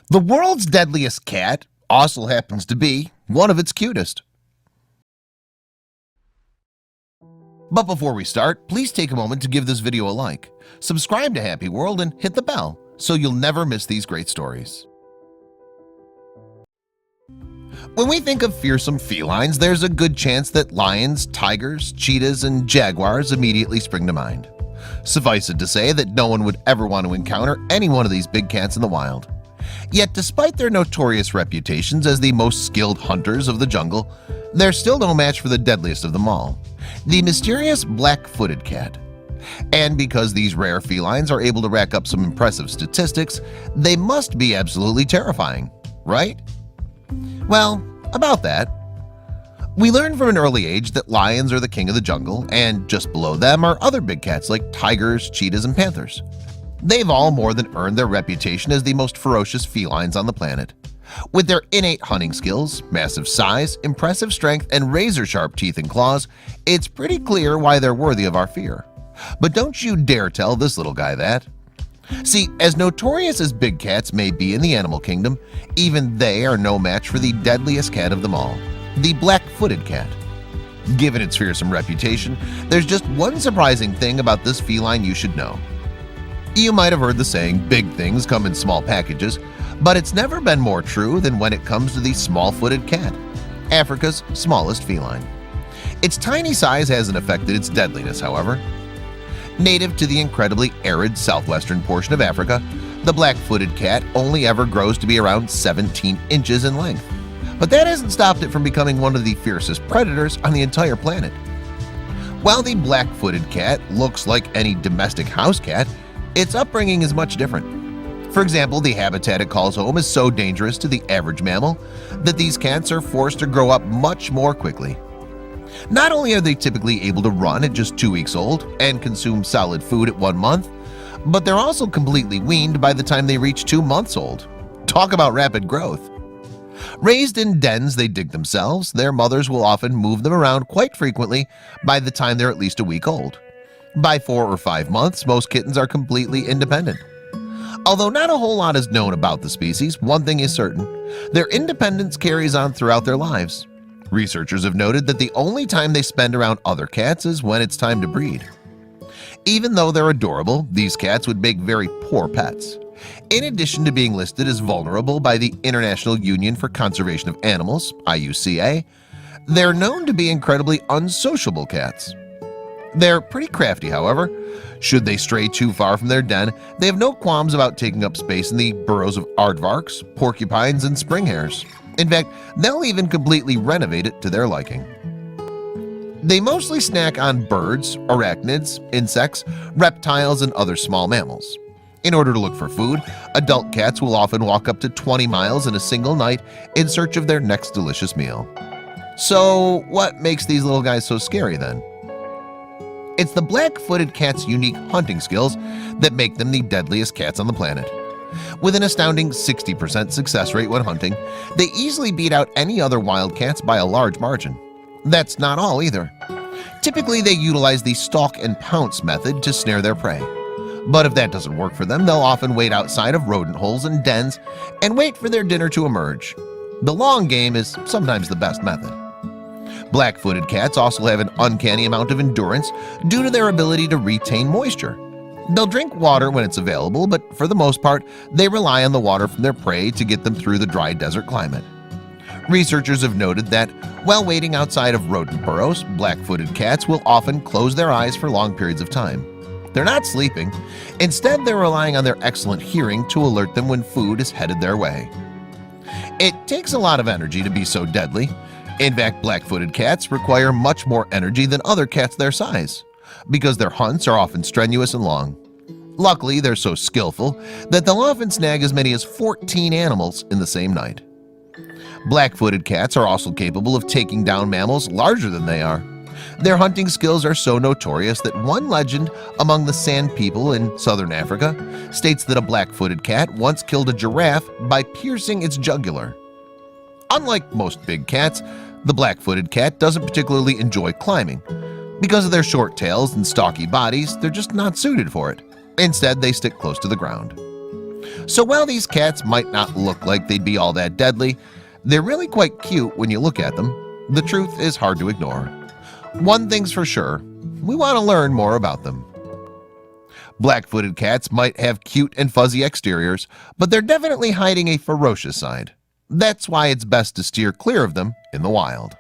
The world's deadliest cat also happens to be one of its cutest. But before we start, please take a moment to give this video a like, subscribe to Happy World, and hit the bell so you'll never miss these great stories. When we think of fearsome felines, there's a good chance that lions, tigers, cheetahs, and jaguars immediately spring to mind. Suffice it to say that no one would ever want to encounter any one of these big cats in the wild. Yet despite their notorious reputations as the most skilled hunters of the jungle, they're still no match for the deadliest of them all, the mysterious black-footed cat. And because these rare felines are able to rack up some impressive statistics, they must be absolutely terrifying, right? Well, about that. We learned from an early age that lions are the king of the jungle, and just below them are other big cats like tigers, cheetahs, and panthers. They've all more than earned their reputation as the most ferocious felines on the planet. With their innate hunting skills, massive size, impressive strength, and razor-sharp teeth and claws, it's pretty clear why they're worthy of our fear. But don't you dare tell this little guy that. See, as notorious as big cats may be in the animal kingdom, even they are no match for the deadliest cat of them all, the black-footed cat. Given its fearsome reputation, there's just one surprising thing about this feline you should know. You might have heard the saying, big things come in small packages, but it's never been more true than when it comes to the small-footed cat, Africa's smallest feline. Its tiny size hasn't affected its deadliness, however. Native to the incredibly arid southwestern portion of Africa, the black-footed cat only ever grows to be around 17 inches in length. But that hasn't stopped it from becoming one of the fiercest predators on the entire planet. While the black-footed cat looks like any domestic house cat, its upbringing is much different. For example, the habitat it calls home is so dangerous to the average mammal that these cats are forced to grow up much more quickly. Not only are they typically able to run at just 2 weeks old and consume solid food at 1 month, but they're also completely weaned by the time they reach 2 months old. Talk about rapid growth. Raised in dens they dig themselves, their mothers will often move them around quite frequently by the time they're at least a week old. By 4 or 5 months, most kittens are completely independent. Although not a whole lot is known about the species, one thing is certain: their independence carries on throughout their lives. Researchers have noted that the only time they spend around other cats is when it's time to breed. Even though they're adorable, these cats would make very poor pets. In addition to being listed as vulnerable by the International Union for Conservation of Animals, IUCA, they're known to be incredibly unsociable cats. They're pretty crafty, however. Should they stray too far from their den, they have no qualms about taking up space in the burrows of aardvarks, porcupines, and spring hares. In fact, they'll even completely renovate it to their liking. They mostly snack on birds, arachnids, insects, reptiles, and other small mammals. In order to look for food, adult cats will often walk up to 20 miles in a single night in search of their next delicious meal. So what makes these little guys so scary then? It's the black-footed cat's unique hunting skills that make them the deadliest cats on the planet. With an astounding 60% success rate when hunting, they easily beat out any other wild cats by a large margin. That's not all either. Typically, they utilize the stalk and pounce method to snare their prey. But if that doesn't work for them, they'll often wait outside of rodent holes and dens and wait for their dinner to emerge. The long game is sometimes the best method. Black-footed cats also have an uncanny amount of endurance due to their ability to retain moisture. They'll drink water when it's available, but for the most part, they rely on the water from their prey to get them through the dry desert climate. Researchers have noted that while waiting outside of rodent burrows, black-footed cats will often close their eyes for long periods of time. They're not sleeping. Instead, they're relying on their excellent hearing to alert them when food is headed their way. It takes a lot of energy to be so deadly. In fact, black-footed cats require much more energy than other cats their size, because their hunts are often strenuous and long. Luckily, they're so skillful that they'll often snag as many as 14 animals in the same night. Black-footed cats are also capable of taking down mammals larger than they are. Their hunting skills are so notorious that one legend among the San people in southern Africa states that a black-footed cat once killed a giraffe by piercing its jugular. Unlike most big cats, the black-footed cat doesn't particularly enjoy climbing. Because of their short tails and stocky bodies, they're just not suited for it. Instead, they stick close to the ground. So while these cats might not look like they'd be all that deadly, they're really quite cute when you look at them. The truth is hard to ignore. One thing's for sure, we want to learn more about them. Black-footed cats might have cute and fuzzy exteriors, but they're definitely hiding a ferocious side. That's why it's best to steer clear of them in the wild.